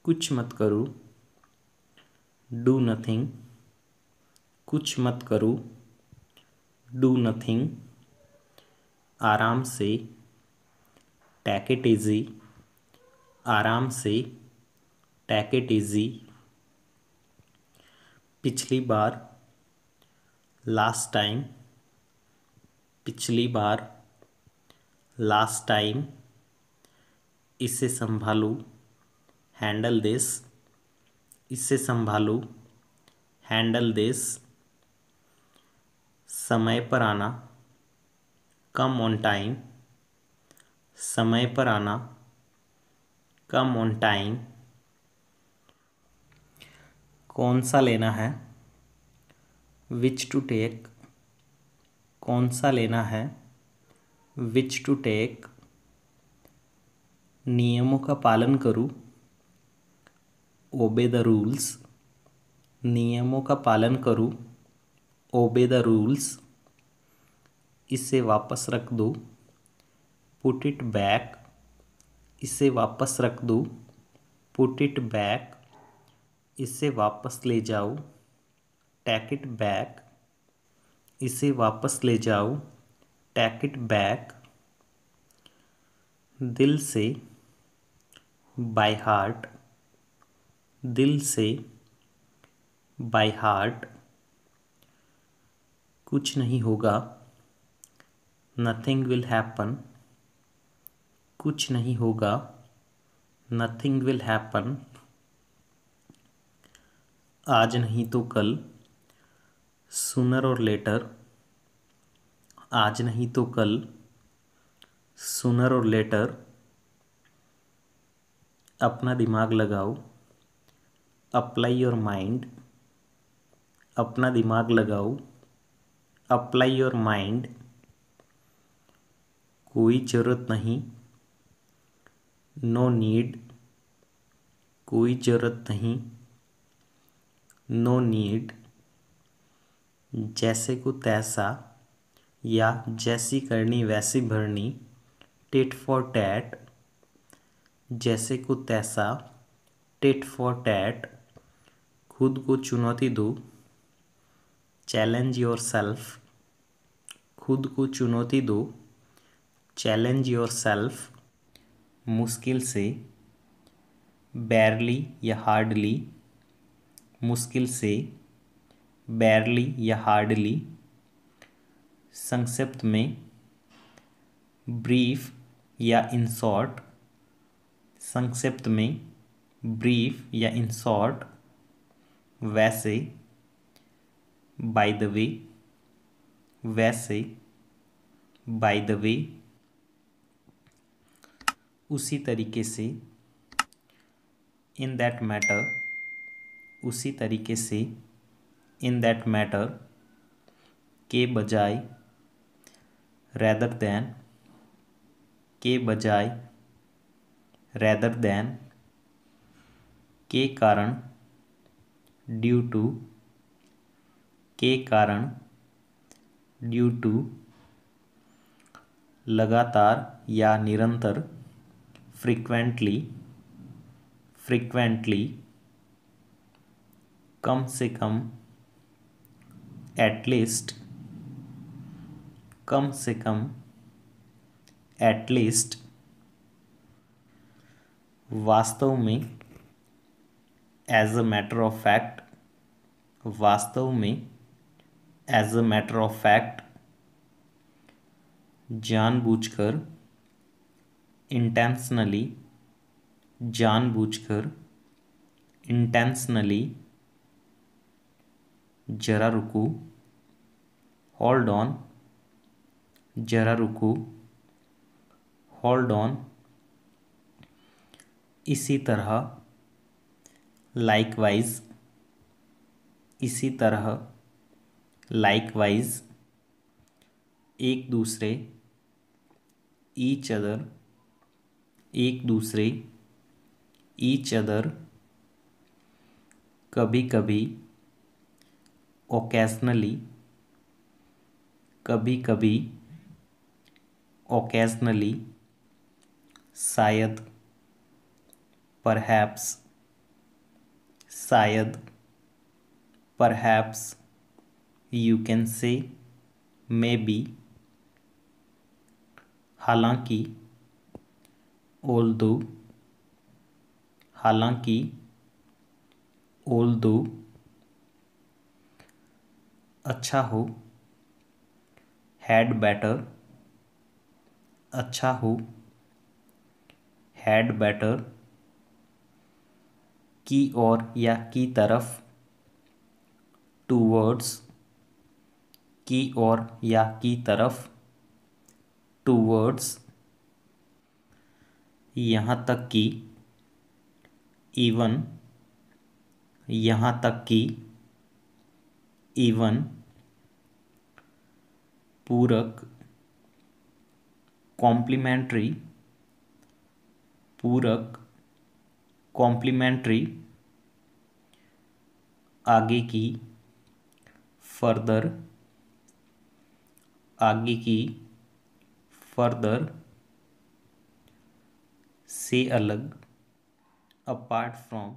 कुछ मत करो, डू नथिंग। कुछ मत करो, डू नथिंग। आराम से, टेक इट इजी। आराम से, टेक इट इजी। पिछली बार, लास्ट टाइम। पिछली बार, लास्ट टाइम। इसे संभालो, हैंडल दिस। इसे संभालो, हैंडल दिस। समय पर आना, कम ऑन टाइम। समय पर आना, कम ऑन टाइम। कौन सा लेना है, विच टू टेक। कौन सा लेना है, विच टू टेक। नियमों का पालन करूँ, ओबे द रूल्स। नियमों का पालन करूँ, ओबे द रूल्स। इसे वापस रख दो, पुट इट बैक। इसे वापस रख दो, पुट इट बैक। इसे वापस ले जाओ, टेक इट बैक। इसे वापस ले जाओ, टेक इट बैक। दिल से, बाय हार्ट। दिल से, बाय हार्ट। कुछ नहीं होगा, नथिंग विल हैपन। कुछ नहीं होगा, नथिंग विल हैपन। आज नहीं तो कल, सूनर और लेटर। आज नहीं तो कल, सूनर और लेटर। अपना दिमाग लगाओ, अप्लाई योर माइंड। अपना दिमाग लगाओ, अप्लाई योर माइंड। कोई ज़रूरत नहीं, नो नीड। कोई ज़रूरत नहीं, नो नीड। जैसे को तैसा, या जैसी करनी वैसी भरनी, टिट फॉर टैट। जैसे को तैसा, टिट फॉर टैट। खुद को चुनौती दो, चैलेंज योर सेल्फ। खुद को चुनौती दो, चैलेंज योर सेल्फ। मुश्किल से, बैरली या हार्डली। मुश्किल से, बैरली या हार्डली। संक्षिप्त में, ब्रीफ या इन शॉर्ट। संक्षिप्त में, ब्रीफ या इन शॉर्ट। वैसे, बाय द वे। वैसे, बाय द वे। उसी तरीके से, इन दैट मैटर। उसी तरीके से, इन दैट मैटर। के बजाय, रैदर दैन। के बजाय, रैदर दैन। के कारण, ड्यू टू। के कारण, ड्यू टू। लगातार या निरंतर, फ्रीक्वेंटली। फ्रीक्वेंटली। कम से कम, एटलीस्ट। कम से कम, एटलीस्ट। वास्तव में, as a matter of fact. वास्तव में, as a matter of fact. जानबूझकर, इंटेंशनली। जानबूझकर, इंटेंशनली। जरा रुको, होल्ड ऑन। जरा रुको, होल्ड ऑन। इसी तरह, लाइकवाइज। इसी तरह, लाइकवाइज। एक दूसरे, ईच अदर। एक दूसरे, ईच अदर। कभी कभी, ओकेजनली। कभी कभी, ओकेजनली। शायद, परहैप्स। शायद, perhaps, you can say, maybe, हालांकि, although, हालांकि, although, अच्छा हो, had better, अच्छा हो, had better, की ओर या की तरफ, towards, की ओर या की तरफ, towards, यहाँ तक कि, even, यहाँ तक कि, even, पूरक, कॉम्प्लीमेंट्री, पूरक, कॉम्प्लीमेंट्री, आगे की, फर्दर, आगे की, फर्दर, से अलग, अपार्ट फ्रॉम,